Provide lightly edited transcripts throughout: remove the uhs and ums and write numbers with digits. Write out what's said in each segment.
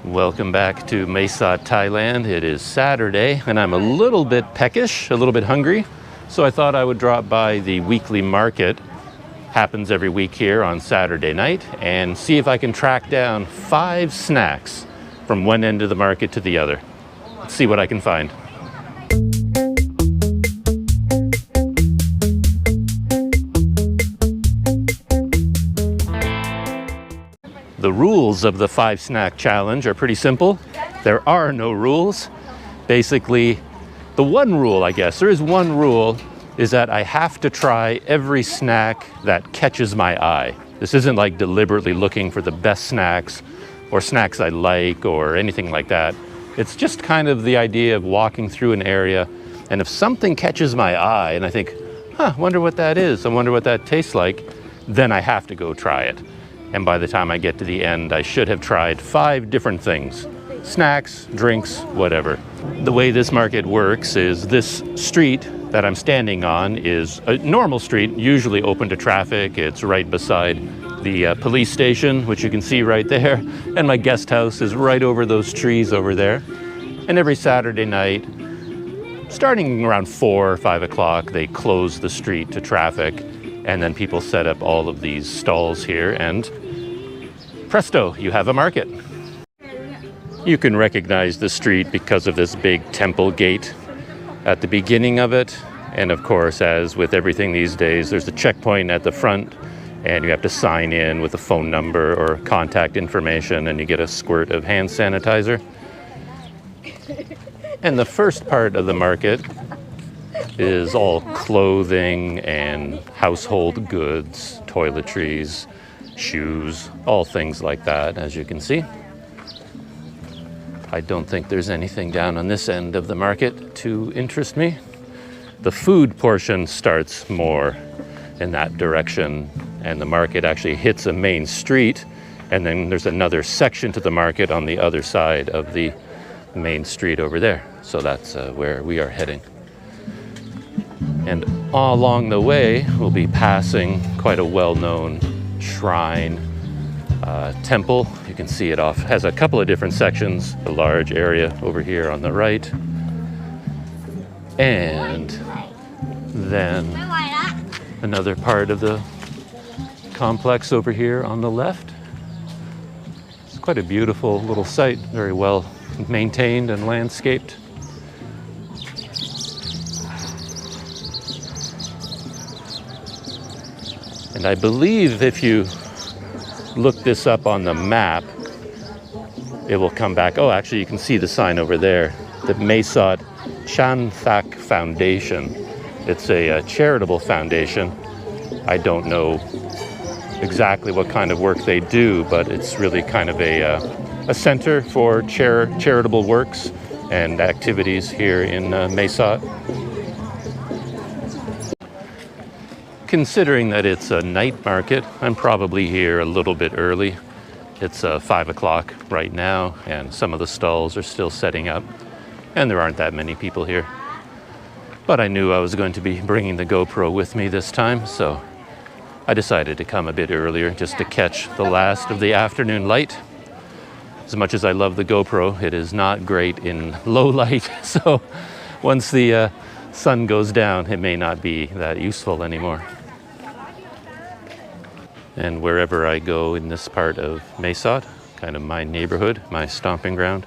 Welcome back to Mae Sot, Thailand. It is Saturday and I'm a little bit peckish, a little bit hungry. So I thought I would drop by the weekly market. Happens every week here on Saturday night, and see if I can track down 5 snacks from one end of the market to the other. Let's see what I can find. The rules of the 5 snack challenge are pretty simple. There are no rules. Basically, the one rule, I guess, there is one rule, is that I have to try every snack that catches my eye. This isn't like deliberately looking for the best snacks or snacks I like or anything like that. It's just kind of the idea of walking through an area, and if something catches my eye and I think, wonder what that is, I wonder what that tastes like, then I have to go try it. And by the time I get to the end, I should have tried 5 different things. Snacks, drinks, whatever. The way this market works is this street that I'm standing on is a normal street, usually open to traffic. It's right beside the police station, which you can see right there. And my guest house is right over those trees over there. And every Saturday night, starting around 4 or 5 o'clock, they close the street to traffic. And then people set up all of these stalls here, and presto, you have a market. You can recognize the street because of this big temple gate at the beginning of it. And of course, as with everything these days, there's a checkpoint at the front, and you have to sign in with a phone number or contact information, and you get a squirt of hand sanitizer. And the first part of the market is all clothing and household goods, toiletries, shoes, all things like that, as you can see. I don't think there's anything down on this end of the market to interest me. The food portion starts more in that direction, and the market actually hits a main street, and then there's another section to the market on the other side of the main street over there. So that's where we are heading. And all along the way, we'll be passing quite a well-known shrine, temple. You can see it has a couple of different sections, a large area over here on the right, and then another part of the complex over here on the left. It's quite a beautiful little site, very well maintained and landscaped. And I believe if you look this up on the map, it will come back. Oh, actually, you can see the sign over there, the Mae Sot Thak Foundation. It's a charitable foundation. I don't know exactly what kind of work they do, but it's really kind of a center for charitable works and activities here in Mae Sot. Considering that it's a night market, I'm probably here a little bit early. It's 5 o'clock right now, and some of the stalls are still setting up, and there aren't that many people here. But I knew I was going to be bringing the GoPro with me this time, so I decided to come a bit earlier just to catch the last of the afternoon light. As much as I love the GoPro, it is not great in low light, so once the sun goes down, it may not be that useful anymore. And wherever I go in this part of Mae Sot, kind of my neighborhood, my stomping ground,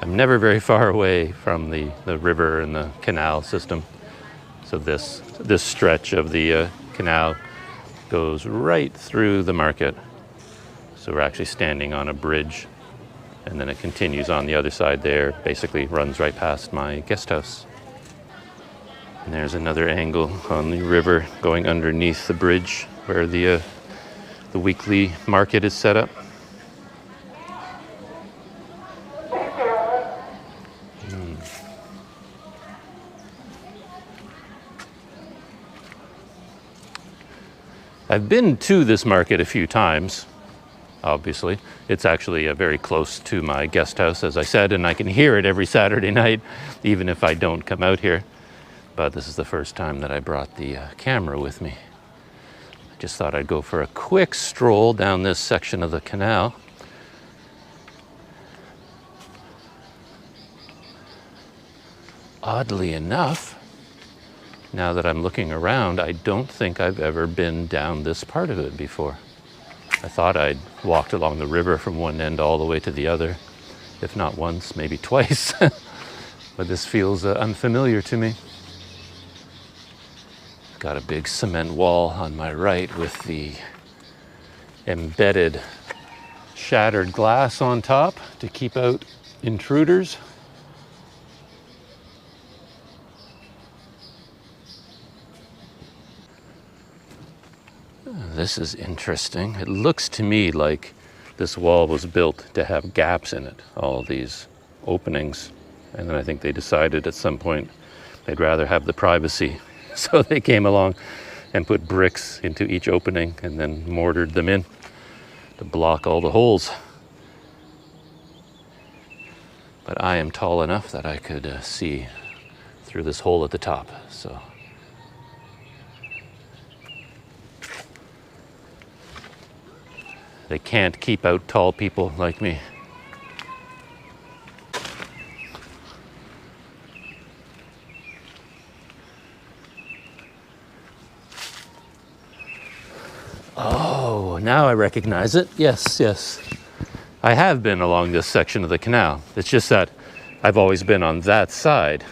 I'm never very far away from the river and the canal system. So this stretch of the canal goes right through the market. So we're actually standing on a bridge, and then it continues on the other side there, basically runs right past my guest house. And there's another angle on the river going underneath the bridge where the weekly market is set up. I've been to this market a few times, obviously. It's actually very close to my guest house, as I said, and I can hear it every Saturday night, even if I don't come out here. But this is the first time that I brought the camera with me. Just thought I'd go for a quick stroll down this section of the canal. Oddly enough, now that I'm looking around, I don't think I've ever been down this part of it before. I thought I'd walked along the river from one end all the way to the other, if not once, maybe twice. But this feels unfamiliar to me. Got a big cement wall on my right with the embedded shattered glass on top to keep out intruders. This is interesting. It looks to me like this wall was built to have gaps in it, all these openings. And then I think they decided at some point they'd rather have the privacy. So they came along and put bricks into each opening and then mortared them in to block all the holes. But I am tall enough that I could see through this hole at the top. So they can't keep out tall people like me. Oh, now I recognize it. Yes, yes. I have been along this section of the canal. It's just that I've always been on that side.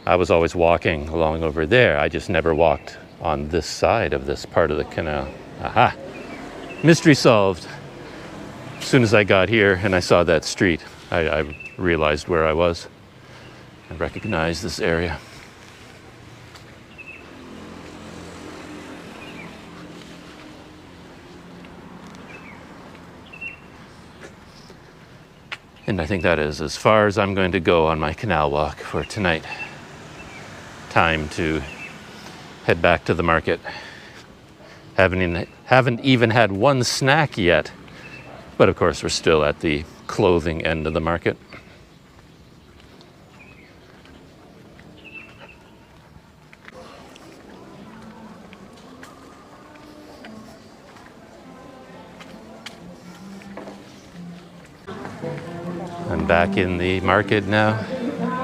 I was always walking along over there. I just never walked on this side of this part of the canal. Aha! Mystery solved. As soon as I got here and I saw that street, I realized where I was. I recognized this area. And I think that is as far as I'm going to go on my canal walk for tonight. Time to head back to the market. Haven't even had one snack yet. But of course, we're still at the clothing end of the market. I'm back in the market now,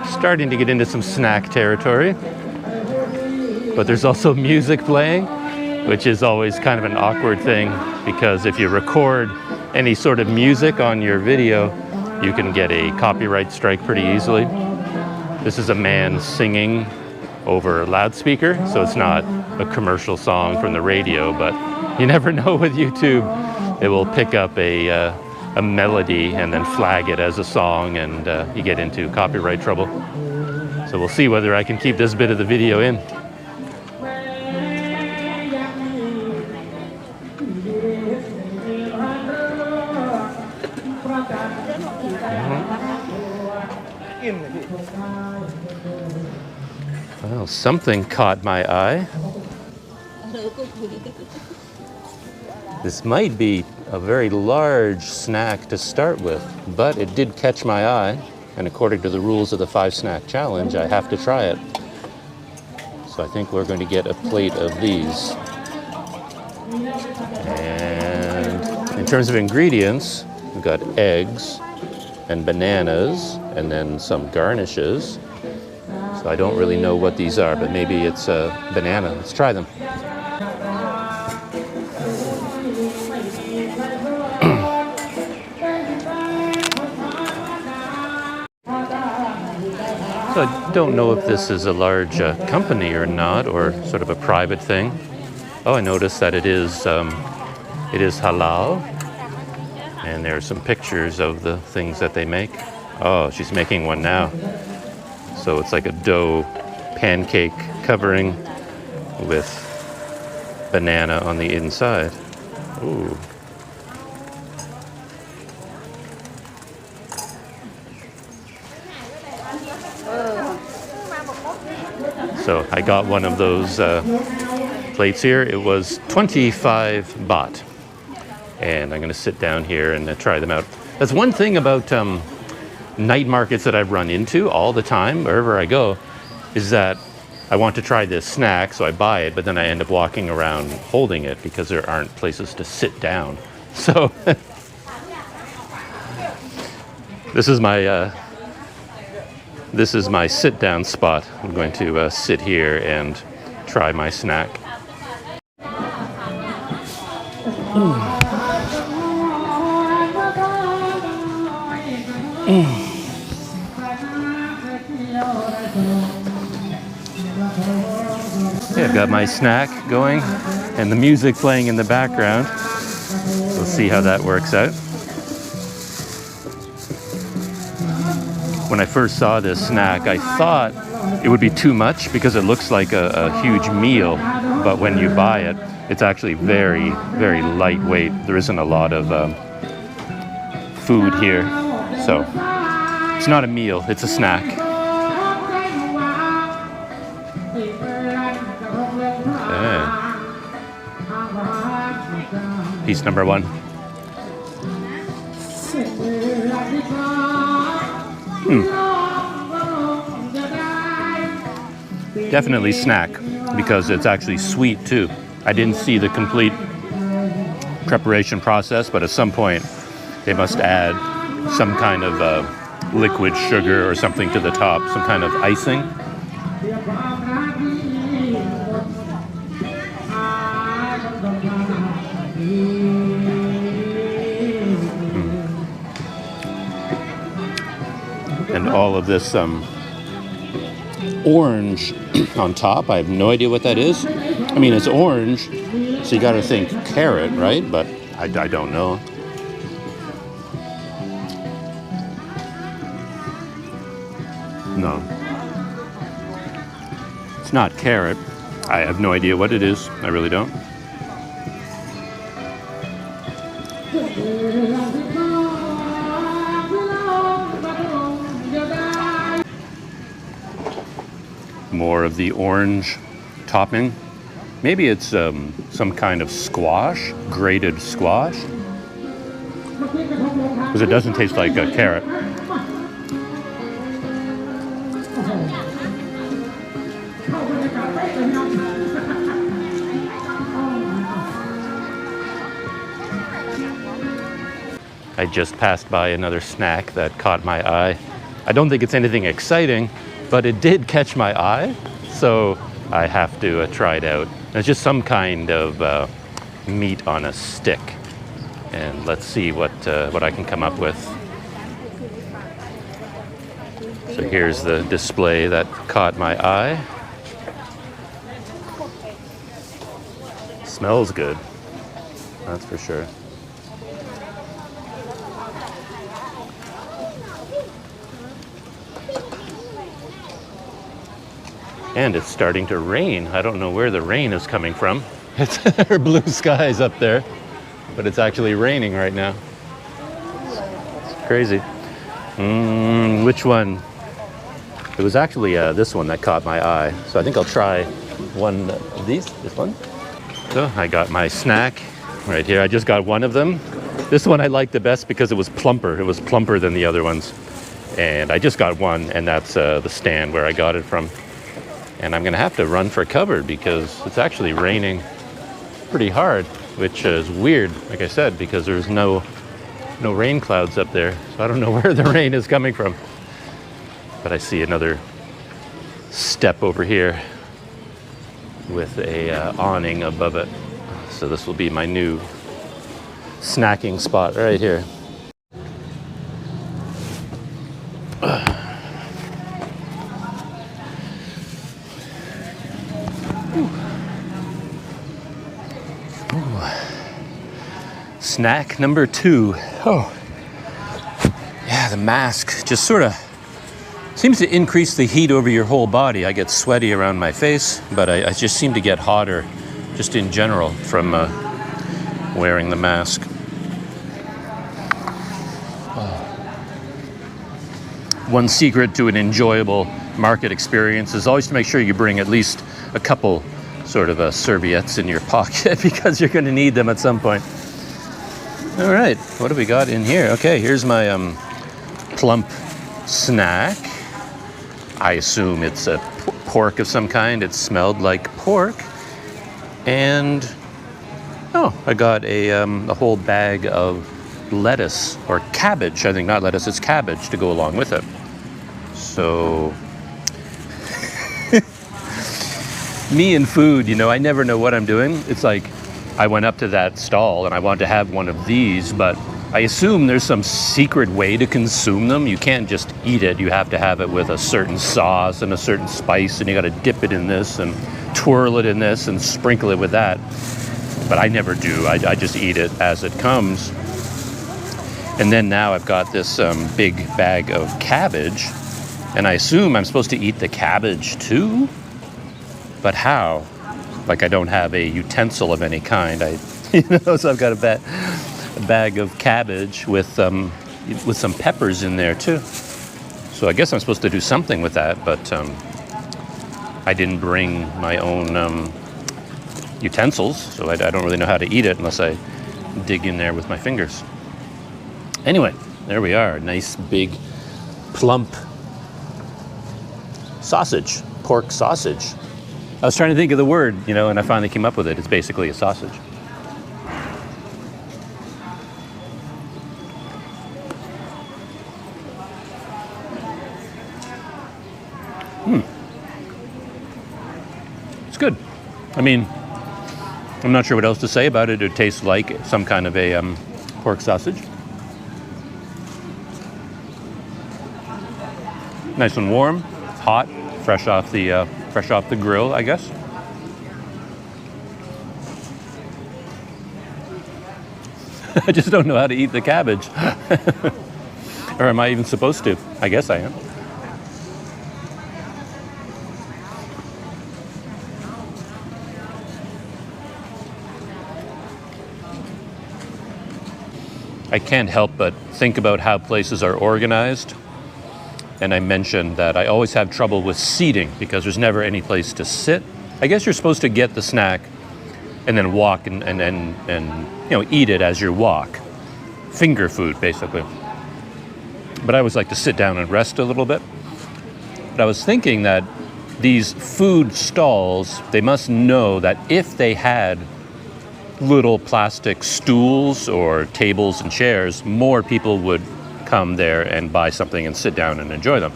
starting to get into some snack territory. But there's also music playing, which is always kind of an awkward thing because if you record any sort of music on your video, you can get a copyright strike pretty easily. This is a man singing over a loudspeaker, so it's not a commercial song from the radio, but you never know with YouTube. It will pick up a melody and then flag it as a song, and you get into copyright trouble. So we'll see whether I can keep this bit of the video in. Well, something caught my eye. This might be a very large snack to start with, but it did catch my eye, and according to the rules of the 5-snack challenge, I have to try it. So I think we're going to get a plate of these. And in terms of ingredients, we've got eggs and bananas, and then some garnishes. So I don't really know what these are, but maybe it's a banana. Let's try them. So I don't know if this is a large company or not, or sort of a private thing. Oh, I noticed that it is halal, and there are some pictures of the things that they make. Oh, she's making one now. So it's like a dough pancake covering with banana on the inside. Ooh. So I got one of those plates here. It was 25 baht. And I'm going to sit down here and try them out. That's one thing about night markets that I've run into all the time, wherever I go, is that I want to try this snack, so I buy it, but then I end up walking around holding it because there aren't places to sit down. So this is my this is my sit-down spot. I'm going to sit here and try my snack. Yeah, I've got my snack going and the music playing in the background. We'll see how that works out. When I first saw this snack, I thought it would be too much because it looks like a huge meal, but when you buy it, it's actually very, very lightweight. There isn't a lot of food here, so it's not a meal, it's a snack. Piece number one. Definitely snack because it's actually sweet too. I didn't see the complete preparation process, but at some point they must add some kind of liquid sugar or something to the top, some kind of icing. And all of this orange on top, I have no idea what that is. I mean, it's orange, so you gotta think carrot, right? But I don't know. No. It's not carrot. I have no idea what it is. I really don't. More of the orange topping. Maybe it's some kind of squash, grated squash, because it doesn't taste like a carrot. I just passed by another snack that caught my eye. I don't think it's anything exciting, but it did catch my eye, so I have to try it out. It's just some kind of meat on a stick, and let's see what I can come up with. So here's the display that caught my eye. Smells good, that's for sure. And it's starting to rain. I don't know where the rain is coming from. There are blue skies up there, but it's actually raining right now. It's crazy. Which one? It was actually this one that caught my eye. So I think I'll try one of these, this one. So I got my snack right here. I just got one of them. This one I liked the best because it was plumper. It was plumper than the other ones. And I just got one, and that's the stand where I got it from. And I'm gonna have to run for cover because it's actually raining pretty hard, which is weird, like I said, because there's no rain clouds up there. So I don't know where the rain is coming from. But I see another step over here with a awning above it. So this will be my new snacking spot right here. Snack number 2. Oh, yeah, the mask just sort of seems to increase the heat over your whole body. I get sweaty around my face, but I just seem to get hotter just in general from wearing the mask. One secret to an enjoyable market experience is always to make sure you bring at least a couple sort of serviettes in your pocket because you're going to need them at some point. All right, what do we got in here? Okay, here's my plump snack. I assume it's a pork of some kind. It smelled like pork. And, oh, I got a whole bag of lettuce, or cabbage. I think not lettuce, it's cabbage to go along with it. So, me and food, I never know what I'm doing. It's like I went up to that stall and I wanted to have one of these, but I assume there's some secret way to consume them. You can't just eat it. You have to have it with a certain sauce and a certain spice, and you got to dip it in this and twirl it in this and sprinkle it with that. But I never do. I just eat it as it comes. And then now I've got this big bag of cabbage, and I assume I'm supposed to eat the cabbage too? But how? Like, I don't have a utensil of any kind. So I've got a bag of cabbage with some peppers in there too. So I guess I'm supposed to do something with that, but I didn't bring my own utensils, so I don't really know how to eat it unless I dig in there with my fingers. Anyway, there we are. Nice big plump sausage, pork sausage. I was trying to think of the word, and I finally came up with it. It's basically a sausage. It's good. I mean, I'm not sure what else to say about it. It tastes like some kind of a pork sausage. Nice and warm, hot, fresh off the grill, I guess. I just don't know how to eat the cabbage. Or am I even supposed to? I guess I am. I can't help but think about how places are organized. And I mentioned that I always have trouble with seating because there's never any place to sit. I guess you're supposed to get the snack and then walk and eat it as you walk. Finger food, basically. But I always like to sit down and rest a little bit. But I was thinking that these food stalls, they must know that if they had little plastic stools or tables and chairs, more people would come there and buy something and sit down and enjoy them.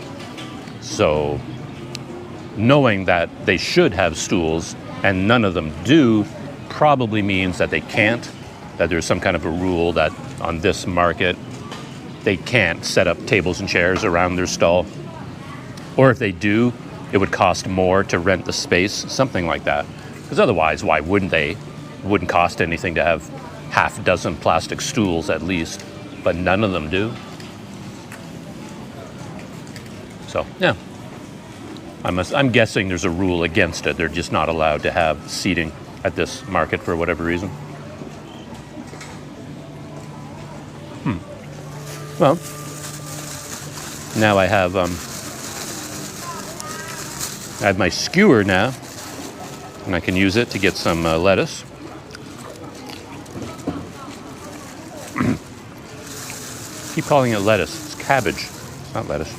So knowing that they should have stools and none of them do probably means that they can't, that there's some kind of a rule that on this market they can't set up tables and chairs around their stall. Or if they do, it would cost more to rent the space, something like that. Because otherwise, why wouldn't they? It wouldn't cost anything to have half a dozen plastic stools at least, but none of them do. So, yeah, I'm guessing there's a rule against it. They're just not allowed to have seating at this market for whatever reason. Well, now I have my skewer now, and I can use it to get some lettuce. Keep calling it lettuce. It's cabbage. It's not lettuce.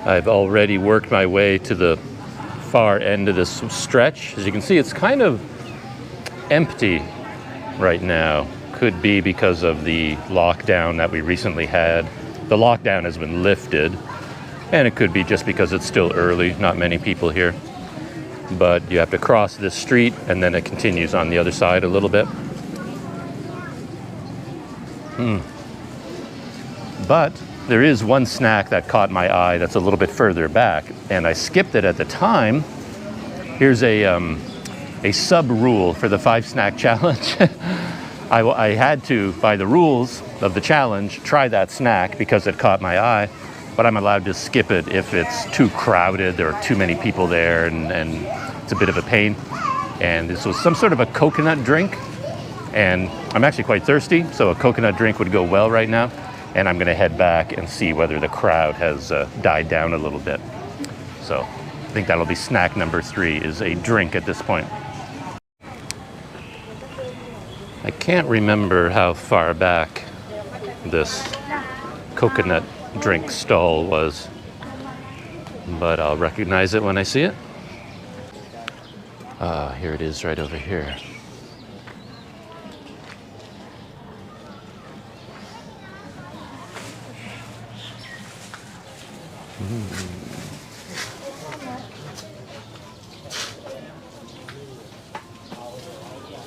I've already worked my way to the far end of this stretch. As you can see, it's kind of empty right now. Could be because of the lockdown that we recently had. The lockdown has been lifted, and it could be just because it's still early, not many people here. But you have to cross this street, and then it continues on the other side a little bit. But there is one snack that caught my eye that's a little bit further back, and I skipped it at the time. Here's a sub-rule for the 5-snack challenge. I had to, by the rules of the challenge, try that snack because it caught my eye, but I'm allowed to skip it if it's too crowded, there are too many people there, and it's a bit of a pain. And this was some sort of a coconut drink, and I'm actually quite thirsty, so a coconut drink would go well right now. and I'm going to head back and see whether the crowd has died down a little bit. So I think that'll be snack number 3, is a drink at this point. I can't remember how far back this coconut drink stall was, but I'll recognize it when I see it. Here it is right over here.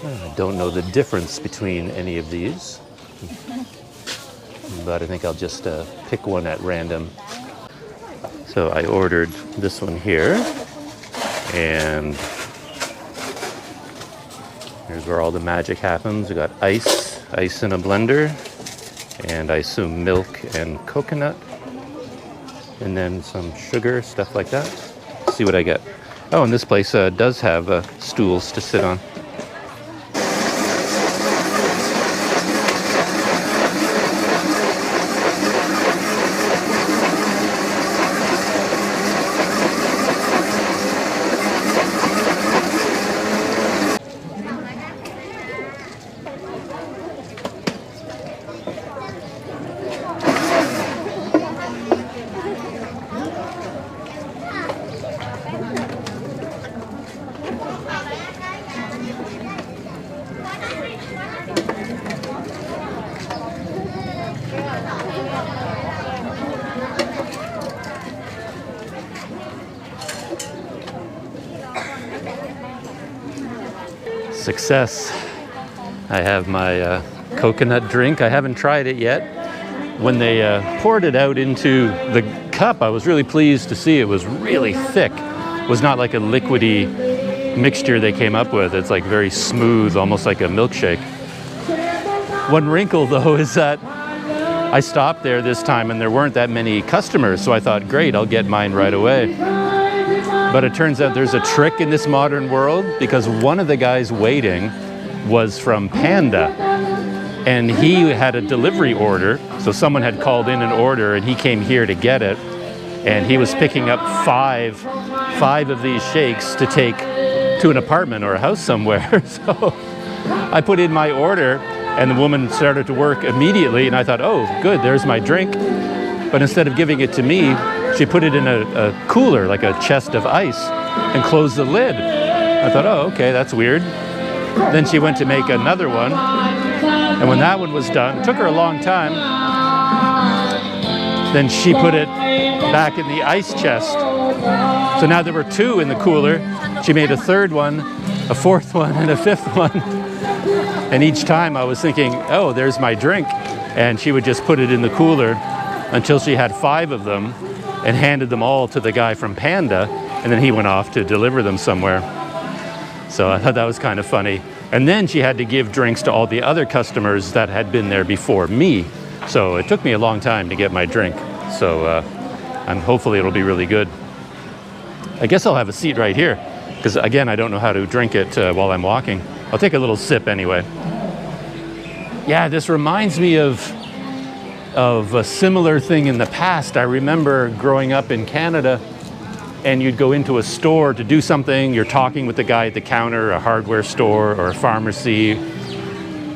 I don't know the difference between any of these, but I think I'll just pick one at random. So I ordered this one here, and here's where all the magic happens. We got ice in a blender, and I assume milk and coconut, and then some sugar, stuff like that. Let's see what I get. Oh, and this place does have stools to sit on. Success. I have my coconut drink. I haven't tried it yet. When they poured it out into the cup, I was really pleased to see it was really thick. It was not like a liquidy mixture they came up with. It's like very smooth, almost like a milkshake. One wrinkle though is that I stopped there this time and there weren't that many customers, so I thought, great, I'll get mine right away. But it turns out there's a trick in this modern world, because one of the guys waiting was from Panda, and he had a delivery order. So someone had called in an order and he came here to get it, and he was picking up five of these shakes to take to an apartment or a house somewhere. So I put in my order and the woman started to work immediately, and I thought, oh good, there's my drink. But instead of giving it to me, she put it in a cooler, like a chest of ice, and closed the lid. I thought, oh, okay, that's weird. Then she went to make another one, and when that one was done, it took her a long time, then she put it back in the ice chest. So now there were 2 in the cooler. She made a 3rd one, a 4th one, and a 5th one. And each time I was thinking, oh, there's my drink. And she would just put it in the cooler until she had 5 of them, and handed them all to the guy from Panda, and then he went off to deliver them somewhere. So I thought that was kind of funny. And then she had to give drinks to all the other customers that had been there before me. So it took me a long time to get my drink. So and hopefully it'll be really good. I guess I'll have a seat right here, because again, I don't know how to drink it while I'm walking. I'll take a little sip anyway. Yeah, this reminds me of a similar thing in the past. I remember growing up in Canada, and you'd go into a store to do something. You're talking with the guy at the counter, a hardware store or a pharmacy,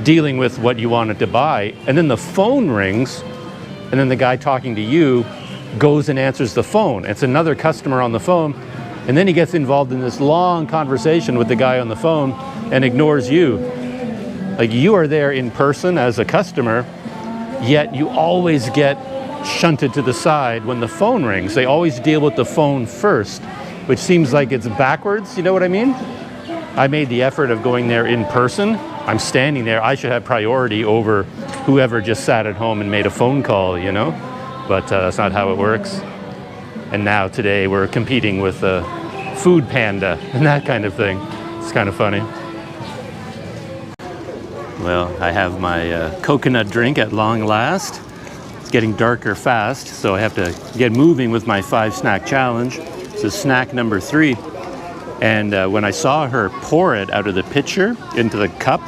dealing with what you wanted to buy. And then the phone rings, and then the guy talking to you goes and answers the phone. It's another customer on the phone, and then he gets involved in this long conversation with the guy on the phone and ignores you. Like, you are there in person as a customer, yet you always get shunted to the side when the phone rings. They always deal with the phone first, which seems like it's backwards, you know what I mean? I made the effort of going there in person. I'm standing there, I should have priority over whoever just sat at home and made a phone call, you know? But that's not how it works. And now today we're competing with Food Panda and that kind of thing. It's kind of funny. Well, I have my coconut drink at long last. It's getting darker fast, so I have to get moving with my 5-snack challenge. This is snack number 3. And when I saw her pour it out of the pitcher into the cup,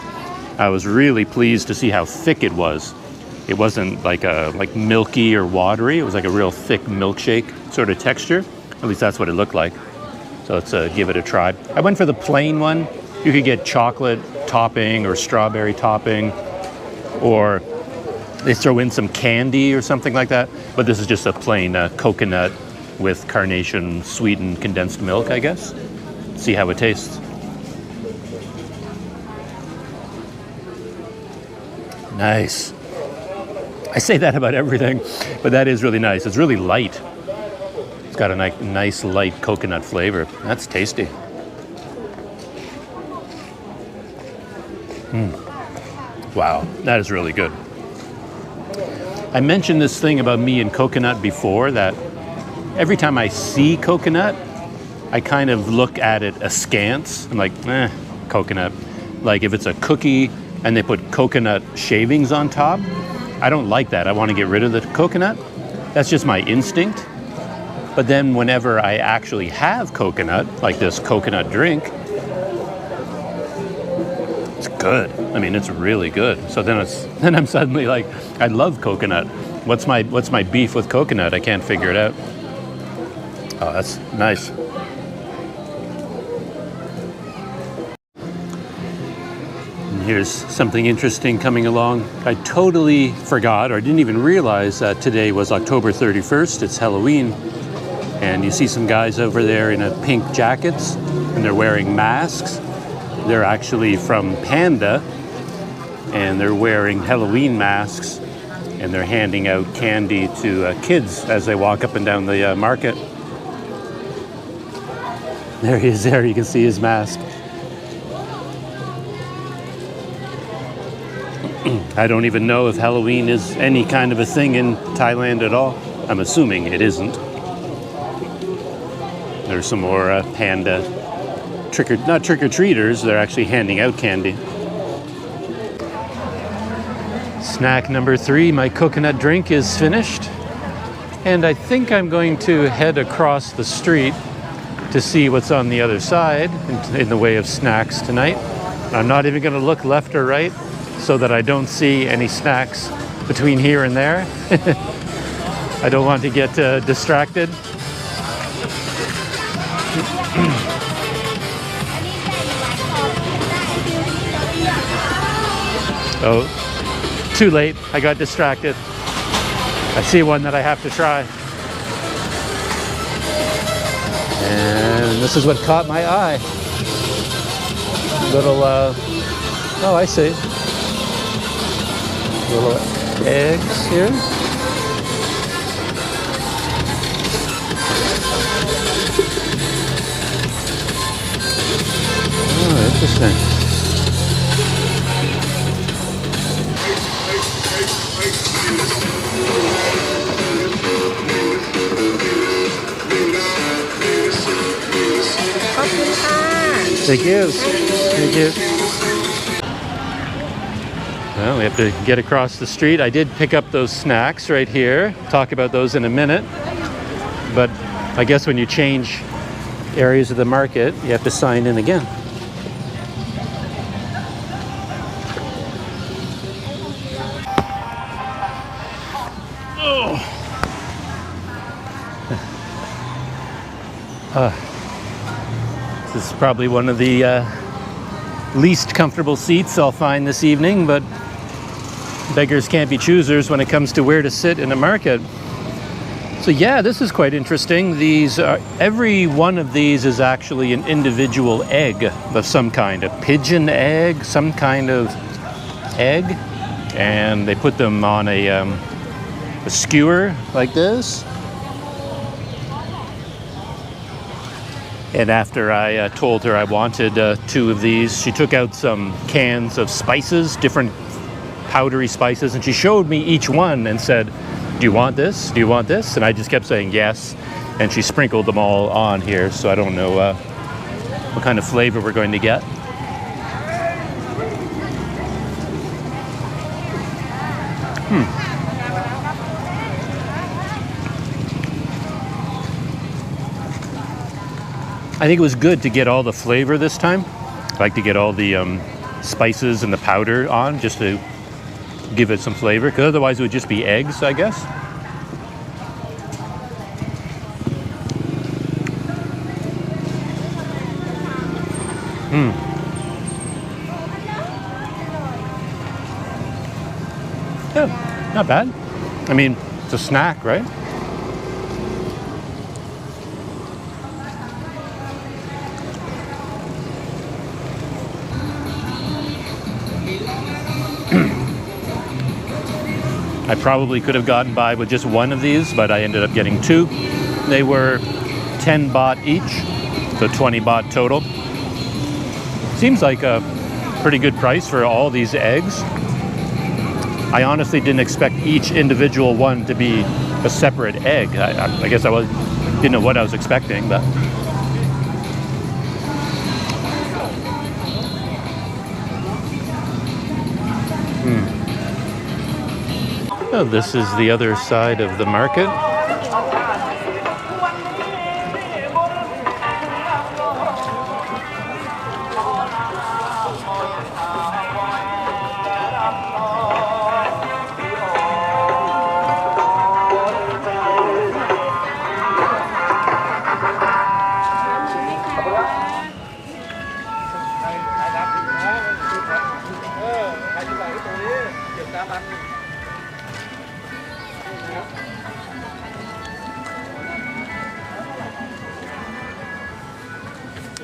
I was really pleased to see how thick it was. It wasn't like milky or watery. It was like a real thick milkshake sort of texture. At least that's what it looked like. So let's give it a try. I went for the plain one. You could get chocolate topping or strawberry topping, or they throw in some candy or something like that. But this is just a plain coconut with carnation sweetened condensed milk, I guess. See how it tastes. Nice. I say that about everything, but that is really nice. It's really light. It's got a nice light coconut flavor. That's tasty. Wow, that is really good. I mentioned this thing about me and coconut before, that every time I see coconut, I kind of look at it askance. I'm like, coconut. Like if it's a cookie and they put coconut shavings on top, I don't like that. I want to get rid of the coconut. That's just my instinct. But then whenever I actually have coconut, like this coconut drink, it's good. I mean, it's really good. So then I'm suddenly like, I love coconut. What's my beef with coconut? I can't figure it out. Oh, that's nice. And here's something interesting coming along. I totally forgot, or didn't even realize that today was October 31st. It's Halloween. And you see some guys over there in pink jackets, and they're wearing masks. They're actually from Panda, and they're wearing Halloween masks, and they're handing out candy to kids as they walk up and down the market. There he is there, you can see his mask. I don't even know if Halloween is any kind of a thing in Thailand at all. I'm assuming it isn't. There's some more Panda not trick-or-treaters, they're actually handing out candy. Snack number 3, my coconut drink is finished. And I think I'm going to head across the street to see what's on the other side in the way of snacks tonight. I'm not even going to look left or right so that I don't see any snacks between here and there. I don't want to get distracted. Oh, too late. I got distracted. I see one that I have to try. And this is what caught my eye. Little, oh, I see. Little eggs here. Oh, interesting. Thank you. Thank you. Well, we have to get across the street. I did pick up those snacks right here. Talk about those in a minute. But I guess when you change areas of the market, you have to sign in again. This is probably one of the least comfortable seats I'll find this evening, but beggars can't be choosers when it comes to where to sit in a market. So yeah, this is quite interesting. These are, every one of these is actually an individual egg of some kind, a pigeon egg, some kind of egg, and they put them on a skewer like this. And after I told her I wanted 2 of these, she took out some cans of spices, different powdery spices, and she showed me each one and said, "Do you want this? Do you want this?" And I just kept saying yes, and she sprinkled them all on here, so I don't know what kind of flavor we're going to get. I think it was good to get all the flavor this time. I like to get all the spices and the powder on just to give it some flavor, because otherwise it would just be eggs, I guess. Yeah, not bad. I mean, it's a snack, right? I probably could have gotten by with just one of these, but I ended up getting two. They were 10 baht each, so 20 baht total. Seems like a pretty good price for all these eggs. I honestly didn't expect each individual one to be a separate egg. I guess didn't know what I was expecting, but. Oh, this is the other side of the market.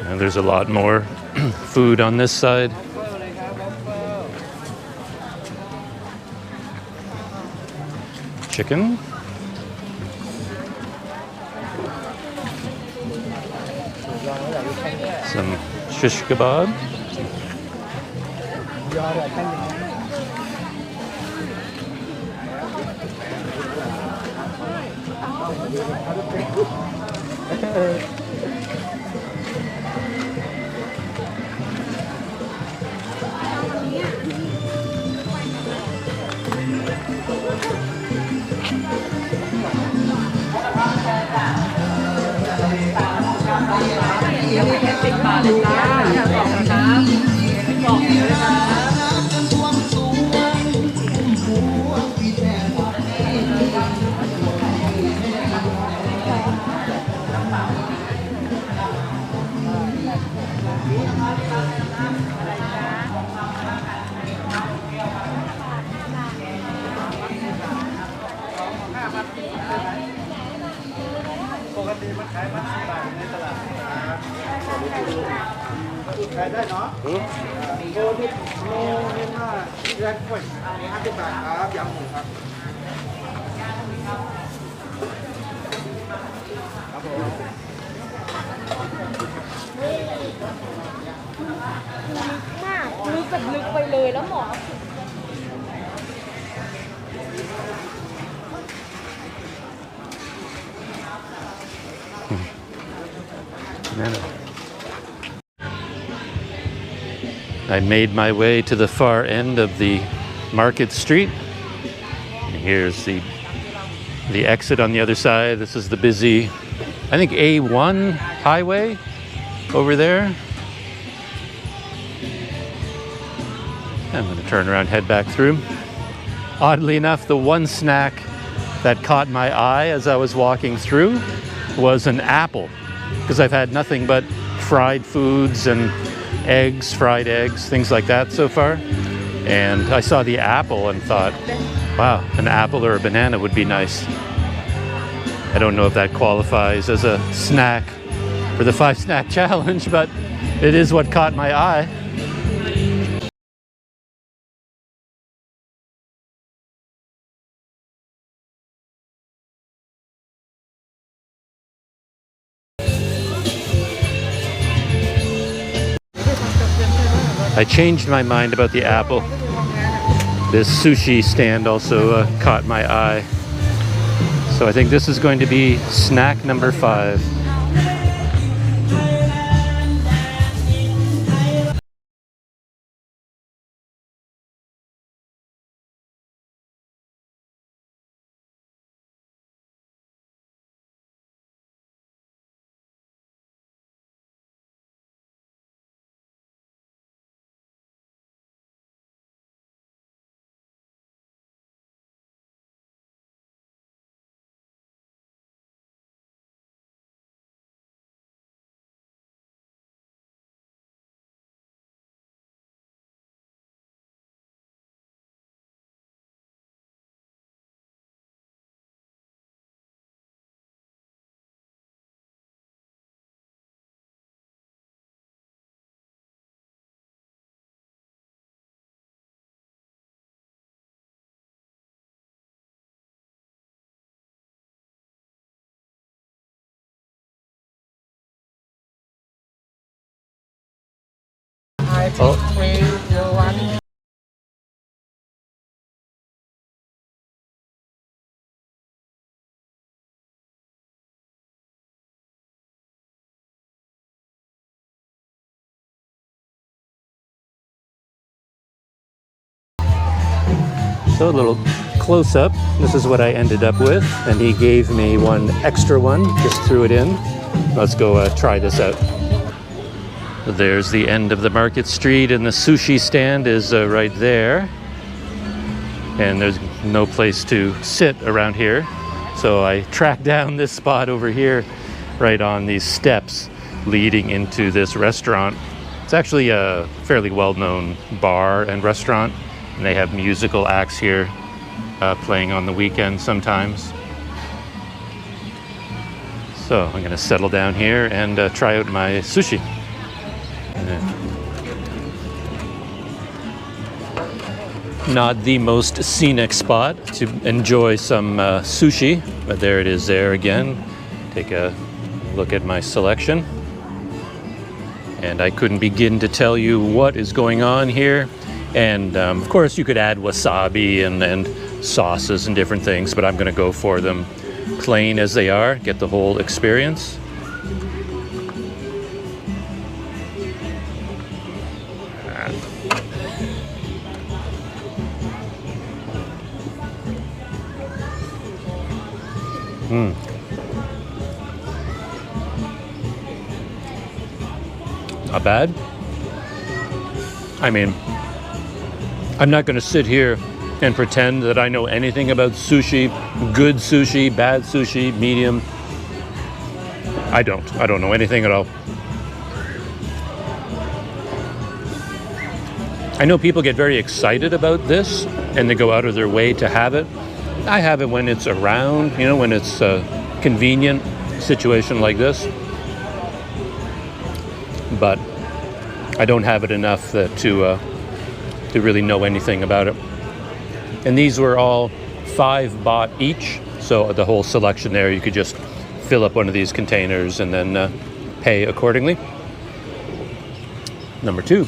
And there's a lot more food on this side. Chicken. Some shish kebab. I made my way to the far end of the market street. And here's the exit on the other side. This is the busy, I think, A1 highway over there. I'm going to turn around, head back through. Oddly enough, the one snack that caught my eye as I was walking through was an apple, because I've had nothing but fried foods and eggs, fried eggs, things like that so far. And I saw the apple and thought, wow, an apple or a banana would be nice. I don't know if that qualifies as a snack for the 5-snack challenge, but it is what caught my eye. I changed my mind about the apple. This sushi stand also caught my eye. So I think this is going to be snack number 5. Oh. Quail. So a little close up. This is what I ended up with, and he gave me one extra one, just threw it in. Let's go try this out. There's the end of the market street, and the sushi stand is right there. And there's no place to sit around here. So I tracked down this spot over here, right on these steps leading into this restaurant. It's actually a fairly well-known bar and restaurant, and they have musical acts here playing on the weekend sometimes. So I'm gonna settle down here and try out my sushi. Not the most scenic spot to enjoy some sushi, but there it is there again. Take a look at my selection. And I couldn't begin to tell you what is going on here. And of course you could add wasabi and sauces and different things, but I'm gonna go for them plain as they are, get the whole experience. Not bad. I mean, I'm not going to sit here and pretend that I know anything about sushi, good sushi, bad sushi, medium. I don't know anything at all. I know people get very excited about this and they go out of their way to have it. I have it when it's around, you know, when it's a convenient situation like this. But I don't have it enough that to really know anything about it. And these were all 5 baht each, so the whole selection there, you could just fill up one of these containers and then pay accordingly. Number 2.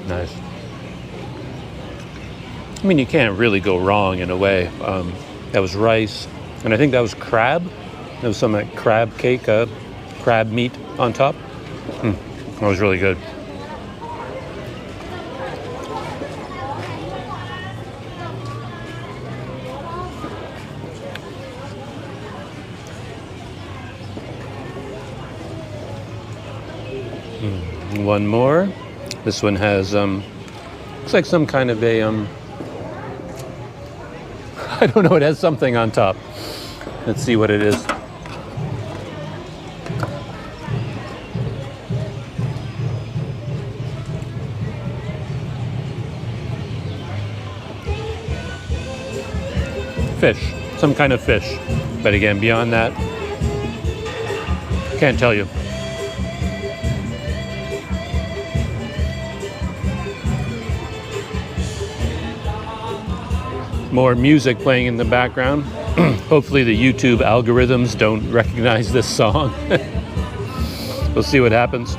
Nice. I mean, you can't really go wrong in a way. That was rice, and I think that was crab. There was some crab cake, crab meat on top. That was really good. One more. This one has looks like some kind of a I don't know, it has something on top. Let's see what it is. Fish, some kind of fish. But again, beyond that, can't tell you. More music playing in the background. Hopefully the YouTube algorithms don't recognize this song. We'll see what happens.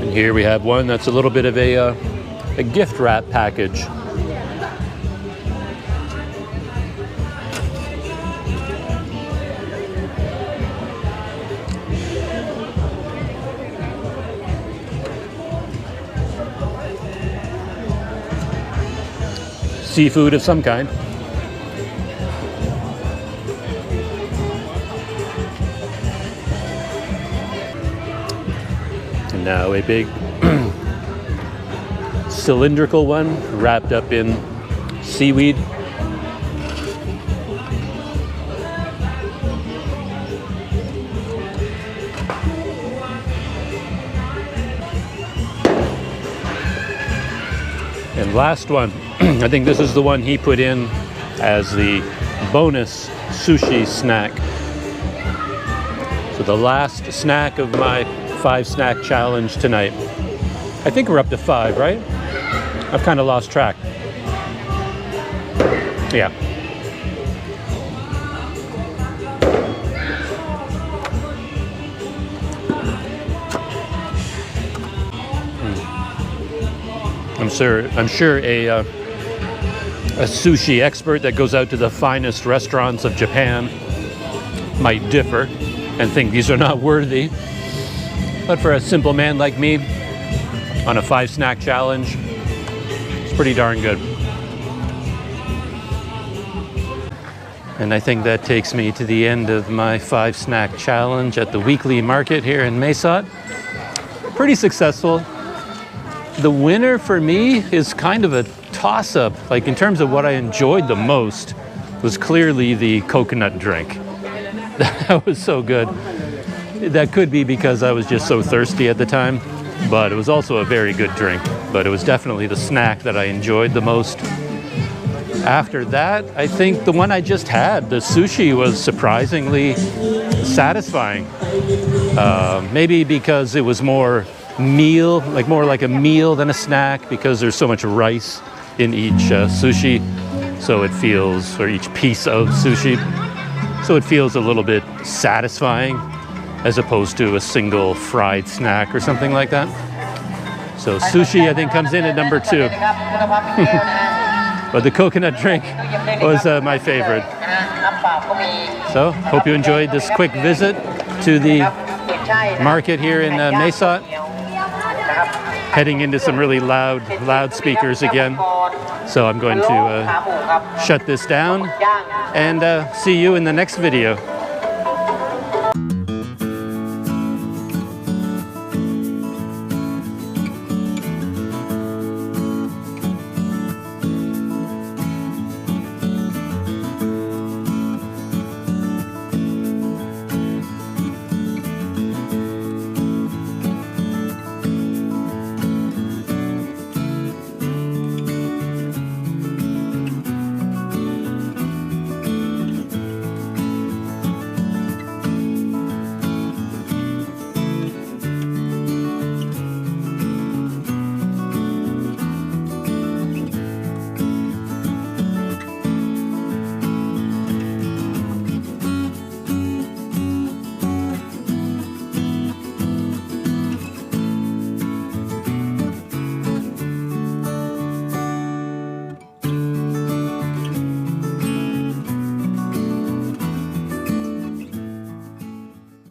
And here we have one that's a little bit of a gift wrap package. Seafood of some kind. And now a big cylindrical one wrapped up in seaweed. And last one. I think this is the one he put in as the bonus sushi snack. So the last snack of my 5 snack challenge tonight. I think we're up to 5, right? I've kind of lost track. Yeah. I'm sure a sushi expert that goes out to the finest restaurants of Japan might differ and think these are not worthy. But for a simple man like me, on a 5-snack challenge, it's pretty darn good. And I think that takes me to the end of my 5-snack challenge at the weekly market here in Mae Sot. Pretty successful. The winner for me is kind of a toss-up. Like in terms of what I enjoyed the most was clearly the coconut drink. That was so good. That could be because I was just so thirsty at the time, but it was also a very good drink. But it was definitely the snack that I enjoyed the most. After that, I think the one I just had, the sushi, was surprisingly satisfying. Maybe because it was more meal, like more like a meal than a snack, because there's so much rice in each sushi, so it feels, or each piece of sushi, so it feels a little bit satisfying as opposed to a single fried snack or something like that. So sushi, I think, comes in at number 2. But the coconut drink was my favorite. So, hope you enjoyed this quick visit to the market here in Mae Sot. Heading into some really loud loudspeakers again. So I'm going to shut this down and see you in the next video.